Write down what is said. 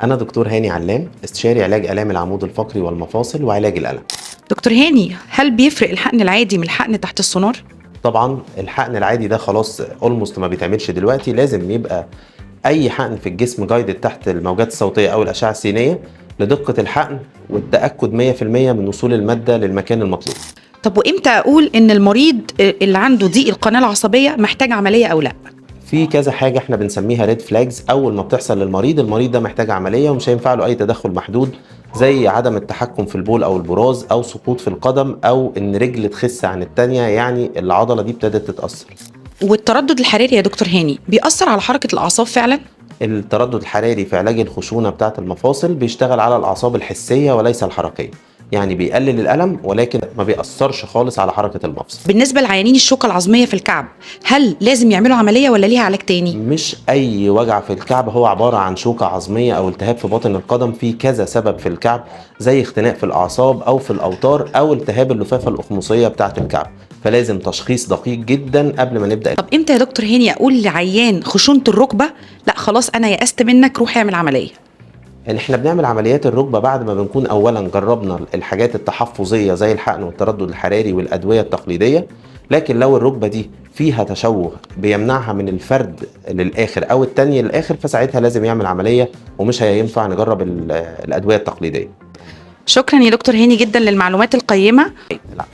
أنا دكتور هاني علام، استشاري علاج آلام العمود الفقري والمفاصل وعلاج الألم. دكتور هاني، هل بيفرق الحقن العادي من الحقن تحت السونار؟ طبعا الحقن العادي ده خلاص اولموست ما بيتعملش دلوقتي، لازم يبقى أي حقن في الجسم جايدد تحت الموجات الصوتية أو الأشعة السينية لدقة الحقن والتأكد 100% من وصول المادة للمكان المطلوب. طب وإمتى أقول إن المريض اللي عنده ضيق القناة العصبية محتاج عملية أو لأ؟ في كذا حاجة احنا بنسميها ريد فلاجز، أول ما بتحصل للمريض، المريض ده محتاج عملية ومش هينفع له أي تدخل محدود، زي عدم التحكم في البول أو البراز أو سقوط في القدم أو إن رجل تخس عن التانية، يعني العضلة دي ابتدت تتأثر. والتردد الحراري يا دكتور هاني بيأثر على حركة الأعصاب فعلا؟ التردد الحراري في علاج الخشونة بتاعة المفاصل بيشتغل على الأعصاب الحسية وليس الحركية، يعني بيقلل الألم ولكن ما بيأثرش خالص على حركة المفصل. بالنسبة لعيانين الشوكة العظمية في الكعب، هل لازم يعملوا عملية ولا ليها علاج تاني؟ مش أي وجع في الكعب هو عبارة عن شوكة عظمية أو التهاب في باطن القدم، في كذا سبب في الكعب، زي اختناق في الأعصاب أو في الأوتار أو التهاب اللفافة الأخمصية بتاعة الكعب، فلازم تشخيص دقيق جدا قبل ما نبدأ. طب إمتى يا دكتور هاني أقول لعيان خشونة الركبة لا خلاص أنا يأست منك روح اعمل عملية؟ يعني احنا بنعمل عمليات الركبة بعد ما بنكون اولا جربنا الحاجات التحفظية زي الحقن والتردد الحراري والادوية التقليدية، لكن لو الركبة دي فيها تشوه بيمنعها من الفرد للاخر او التانية للاخر، فساعتها لازم يعمل عملية ومش هينفع نجرب الادوية التقليدية. شكرا يا دكتور هاني جدا للمعلومات القيمة. لا.